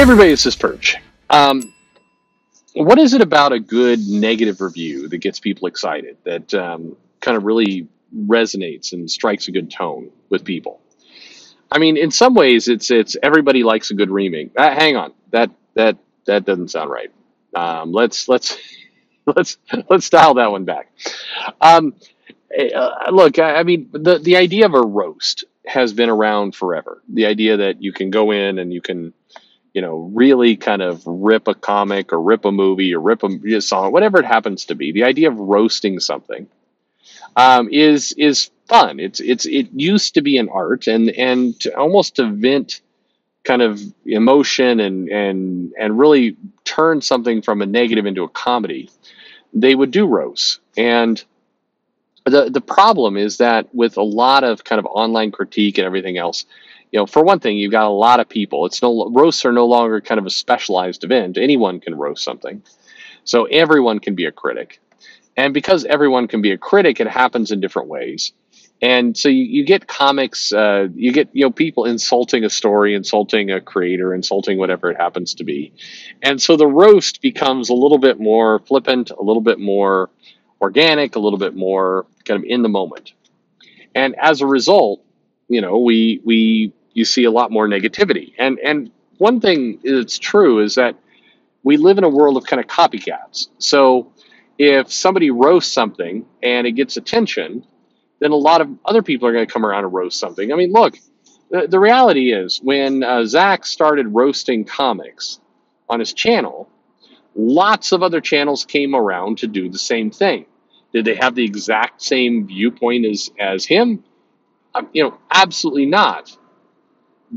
Everybody, this is Perch. What is it about a good negative review that gets people excited, that kind of really resonates and strikes a good tone with people? I mean, in some ways, it's everybody likes a good remake. Hang on, that doesn't sound right. Let's let's let's dial that one back. Um, Look, I mean, the idea of a roast has been around forever. The idea that you can go in and you can really kind of rip a comic or rip a movie or rip a song, whatever it happens to be. The idea of roasting something is fun. It used to be an art, and almost to vent kind of emotion and really turn something from a negative into a comedy. They would do roasts, and the problem is that with a lot of kind of online critique and everything else, for one thing, you've got a lot of people. Roasts are no longer kind of a specialized event. Anyone can roast something, so everyone can be a critic. And because everyone can be a critic, it happens in different ways. And so you get comics, you get people insulting a story, insulting a creator, insulting whatever it happens to be. And so the roast becomes a little bit more flippant, a little bit more organic, a little bit more kind of in the moment. And as a result, we you see a lot more negativity. And one thing that's true is that we live in a world of kind of copycats. So if somebody roasts something and it gets attention, then a lot of other people are going to come around and roast something. I mean, look, the reality is when Zach started roasting comics on his channel, lots of other channels came around to do the same thing. Did they have the exact same viewpoint as him? Absolutely not.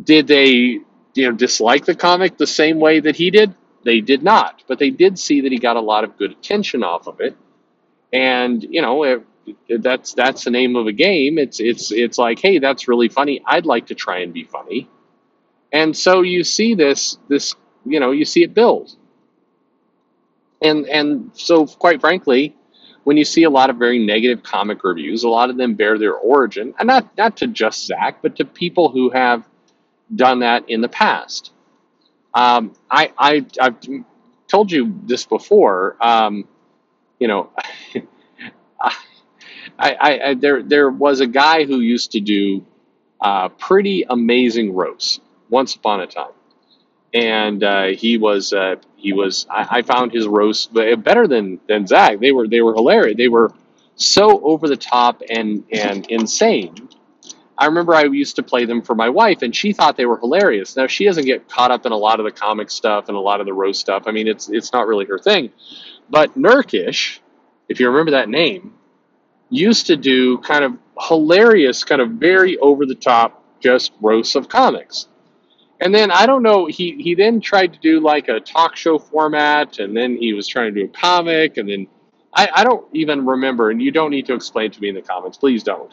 Did they, dislike the comic the same way that he did? They did not, but they did see that he got a lot of good attention off of it, and that's the name of a game. It's like, hey, that's really funny. I'd like to try and be funny, and so you see this you see it build, and so quite frankly, when you see a lot of very negative comic reviews, a lot of them bear their origin, and not to just Zach, but to people who have done that in the past. I've told you this before. You know, there was a guy who used to do pretty amazing roasts once upon a time, and I found his roasts better than Zach. They were hilarious. They were so over the top and insane. I remember I used to play them for my wife, and she thought they were hilarious. Now, she doesn't get caught up in a lot of the comic stuff and a lot of the roast stuff. I mean, it's not really her thing. But Nerkish, if you remember that name, used to do kind of hilarious, kind of very over-the-top, just roasts of comics. And then, I don't know, he then tried to do like a talk show format, and then he was trying to do a comic, and then I don't even remember, and you don't need to explain to me in the comments, please don't.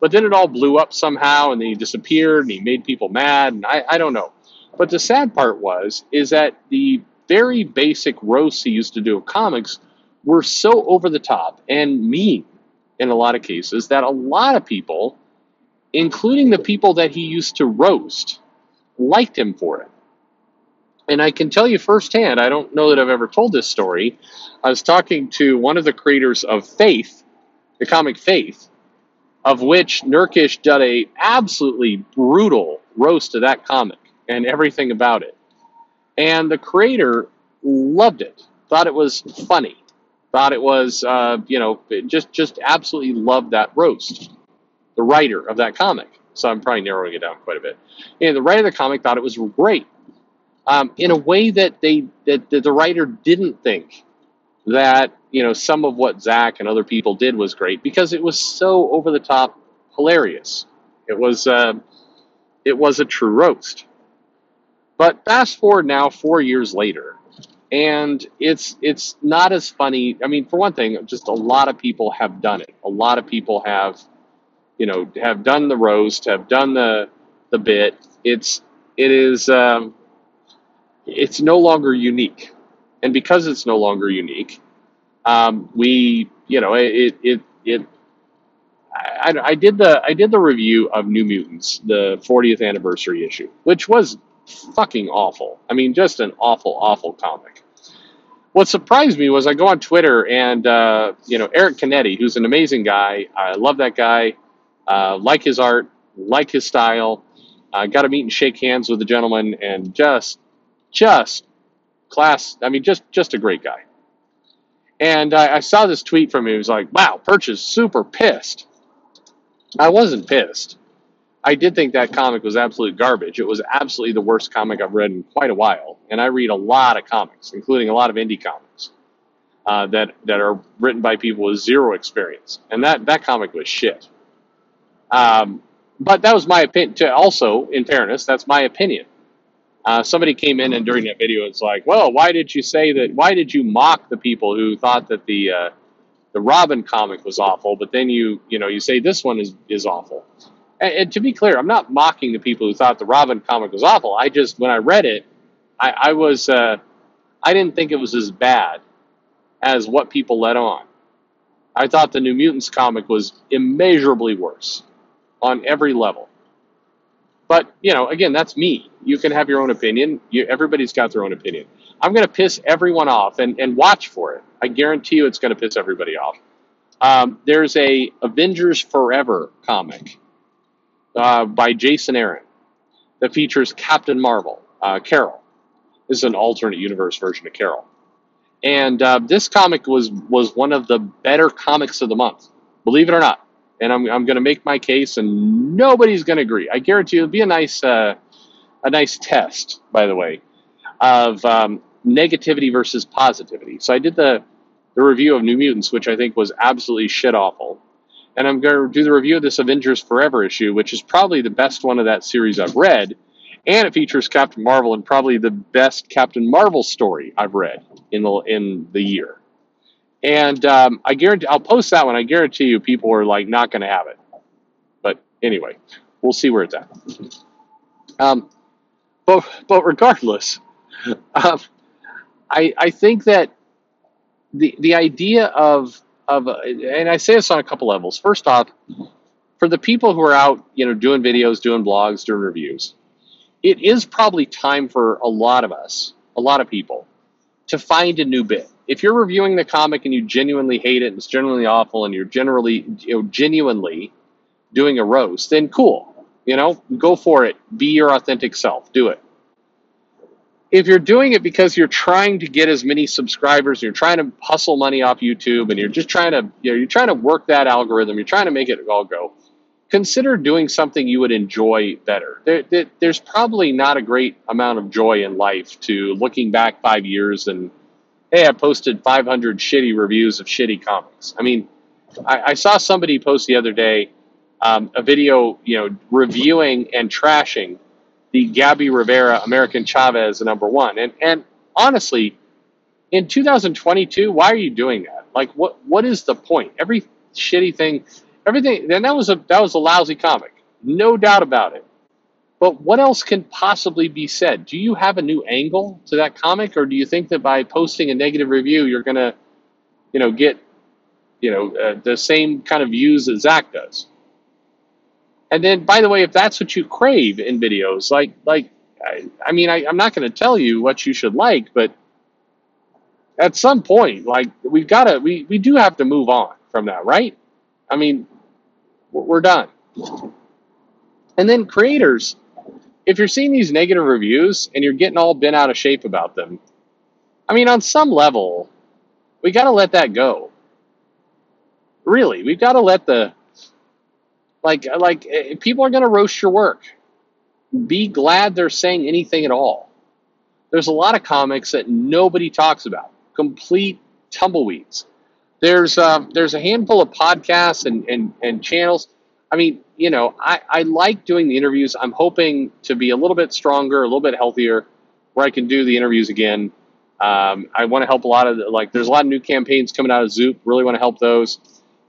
But then it all blew up somehow, and then he disappeared, and he made people mad, and I don't know. But the sad part is that the very basic roasts he used to do of comics were so over the top and mean in a lot of cases that a lot of people, including the people that he used to roast, liked him for it. And I can tell you firsthand, I don't know that I've ever told this story. I was talking to one of the creators of Faith, the comic Faith, of which Nerkish did a absolutely brutal roast of that comic and everything about it. And the creator loved it, thought it was funny, thought it was, just absolutely loved that roast. The writer of that comic. So I'm probably narrowing it down quite a bit. The writer of the comic thought it was great, in a way that the writer didn't think that some of what Zach and other people did was great, because it was so over the top hilarious. It was a true roast. But fast forward now 4 years later, and it's not as funny. I mean, for one thing, just a lot of people have done it. A lot of people have done the roast, have done the bit. It's no longer unique, and because it's no longer unique, I did the review of New Mutants, the 40th anniversary issue, which was fucking awful. I mean, just an awful, awful comic. What surprised me was I go on Twitter and, Eric Canetti, who's an amazing guy. I love that guy. Like his art, like his style. Got to meet and shake hands with the gentleman, and just class. I mean, just a great guy. And I saw this tweet from him. He was like, wow, Perch is super pissed. I wasn't pissed. I did think that comic was absolute garbage. It was absolutely the worst comic I've read in quite a while. And I read a lot of comics, including a lot of indie comics that are written by people with zero experience. And that comic was shit. But that was my opinion. Also, in fairness, that's my opinion. Somebody came in and during that video, it's like, well, why did you say that? Why did you mock the people who thought that the Robin comic was awful, but then you say this one is awful? And to be clear, I'm not mocking the people who thought the Robin comic was awful. I just, when I read it, I didn't think it was as bad as what people let on. I thought the New Mutants comic was immeasurably worse on every level. But, again, that's me. You can have your own opinion. Everybody's got their own opinion. I'm going to piss everyone off, and watch for it. I guarantee you it's going to piss everybody off. There's a Avengers Forever comic by Jason Aaron that features Captain Marvel, Carol. This is an alternate universe version of Carol. And this comic was one of the better comics of the month, believe it or not. And I'm going to make my case, and nobody's going to agree. I guarantee you it'll be a nice test, by the way, of negativity versus positivity. So I did the review of New Mutants, which I think was absolutely shit awful. And I'm going to do the review of this Avengers Forever issue, which is probably the best one of that series I've read. And it features Captain Marvel, and probably the best Captain Marvel story I've read in the year. And I guarantee I'll post that one. I guarantee you people are like not going to have it. But anyway, we'll see where it's at. But regardless, I think that the idea of and I say this on a couple levels. First off, for the people who are out, doing videos, doing blogs, doing reviews, it is probably time for a lot of us, a lot of people, to find a new bit. If you're reviewing the comic and you genuinely hate it and it's genuinely awful and you're genuinely doing a roast, then cool. Go for it. Be your authentic self. Do it. If you're doing it because you're trying to get as many subscribers, you're trying to hustle money off YouTube, and you're just trying to, you're trying to work that algorithm, you're trying to make it all go, consider doing something you would enjoy better. There's probably not a great amount of joy in life to looking back 5 years and, hey, I posted 500 shitty reviews of shitty comics. I mean, I saw somebody post the other day a video, reviewing and trashing the Gabby Rivera American Chavez #1. And honestly, in 2022, why are you doing that? Like, what is the point? Every shitty thing, everything. Then that was a lousy comic, no doubt about it. But what else can possibly be said? Do you have a new angle to that comic, or do you think that by posting a negative review, you're gonna, get, the same kind of views that Zach does? And then, by the way, if that's what you crave in videos, I'm not going to tell you what you should like, but at some point, we do have to move on from that, right? I mean, we're done. And then creators, if you're seeing these negative reviews and you're getting all bent out of shape about them, I mean, on some level, we got to let that go. Really, we've got to let people are going to roast your work. Be glad they're saying anything at all. There's a lot of comics that nobody talks about. Complete tumbleweeds. There's a handful of podcasts and channels. I mean, I like doing the interviews. I'm hoping to be a little bit stronger, a little bit healthier, where I can do the interviews again. I want to help a lot of there's a lot of new campaigns coming out of Zoop. Really want to help those.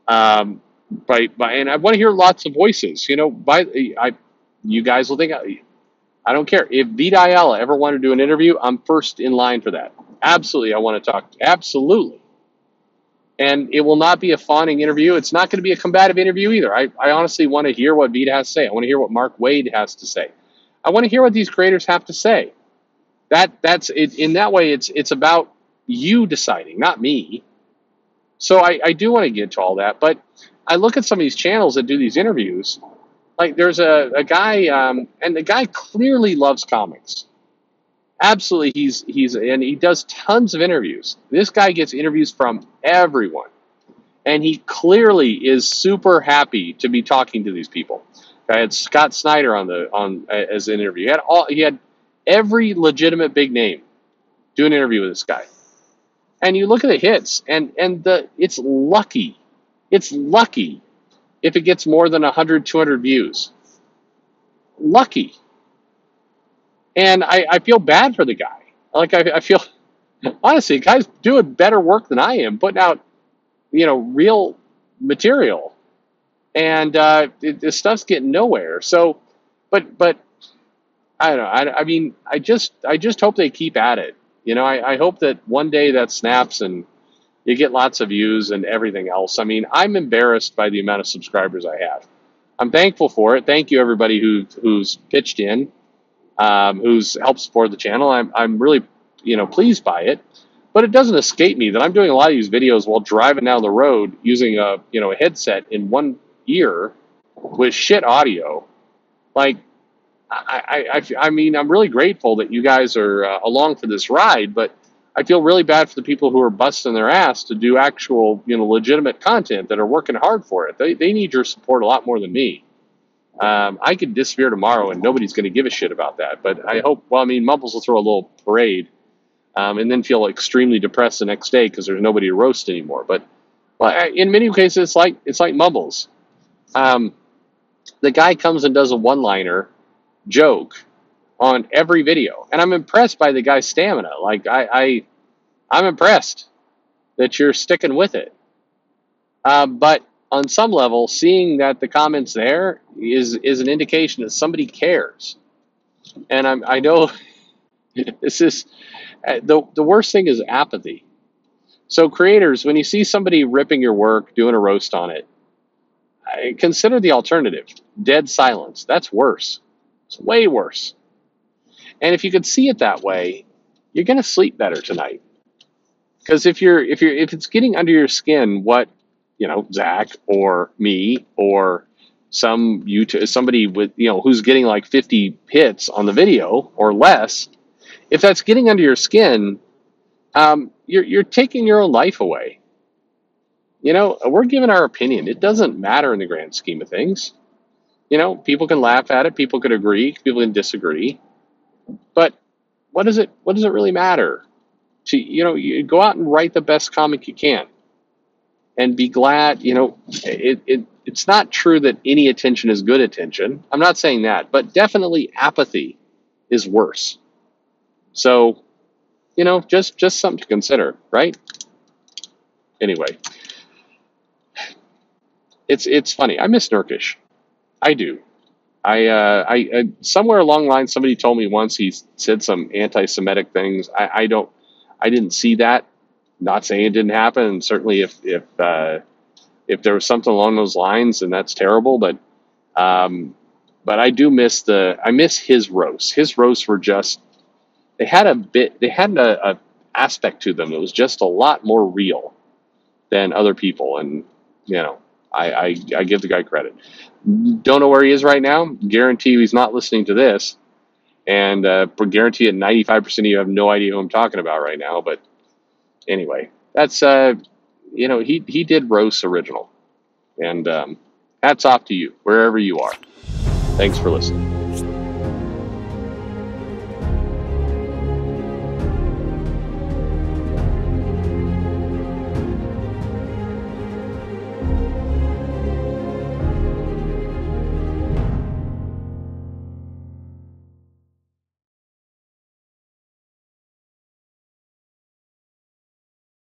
And I want to hear lots of voices. You guys will think I don't care if Vita Ayala ever wanted to do an interview. I'm first in line for that. Absolutely, I want to talk. Absolutely, and it will not be a fawning interview. It's not going to be a combative interview either. I honestly want to hear what Vita has to say. I want to hear what Mark Wade has to say. I want to hear what these creators have to say. That's it. In that way, it's about you deciding, not me. So I do want to get to all that, but I look at some of these channels that do these interviews. Like there's a guy, and the guy clearly loves comics. Absolutely, and he does tons of interviews. This guy gets interviews from everyone, and he clearly is super happy to be talking to these people. I had Scott Snyder on as an interview. He had every legitimate big name do an interview with this guy. And you look at the hits, and it's lucky. It's lucky if it gets more than 100, 200 views. Lucky. And I feel bad for the guy. Like I feel, honestly, the guy's doing better work than I am, putting out, real material. And this stuff's getting nowhere. So, but I don't know. I mean, I just hope they keep at it. I hope that one day that snaps and you get lots of views and everything else. I mean, I'm embarrassed by the amount of subscribers I have. I'm thankful for it. Thank you, everybody who's pitched in, who's helped support the channel. I'm really, pleased by it. But it doesn't escape me that I'm doing a lot of these videos while driving down the road using a headset in one ear with shit audio. Like, I mean, I'm really grateful that you guys are along for this ride, but I feel really bad for the people who are busting their ass to do actual, legitimate content that are working hard for it. They need your support a lot more than me. I could disappear tomorrow and nobody's going to give a shit about that. But I hope, Mumbles will throw a little parade and then feel extremely depressed the next day because there's nobody to roast anymore. But in many cases, it's like Mumbles. The guy comes and does a one-liner joke on every video, and I'm impressed by the guy's stamina. Like I'm impressed that you're sticking with it. But on some level, seeing that the comments there is an indication that somebody cares. And I know this is the worst thing is apathy. So creators, when you see somebody ripping your work, doing a roast on it, consider the alternative: dead silence. That's worse. It's way worse. And if you could see it that way, you're going to sleep better tonight. Because if it's getting under your skin, what Zach or me or somebody with who's getting like 50 hits on the video or less, if that's getting under your skin, you're taking your own life away. We're giving our opinion. It doesn't matter in the grand scheme of things. People can laugh at it. People could agree. People can disagree. But what does it really matter? You go out and write the best comic you can, and be glad. It's not true that any attention is good attention. I'm not saying that, but definitely apathy is worse. So, just something to consider, right? Anyway, it's funny. I miss Nerkish. I do. I somewhere along the line, somebody told me once he said some anti-Semitic things. I didn't see that. Not saying it didn't happen, and certainly if there was something along those lines, then that's terrible. But I do miss his roasts. His roasts were just, they had a aspect to them that was just a lot more real than other people, and I give the guy credit. Don't know where he is right now. Guarantee you he's not listening to this. And guarantee it 95% of you have no idea who I'm talking about right now. But anyway, that's, he did roast original. And hats off to you, wherever you are. Thanks for listening.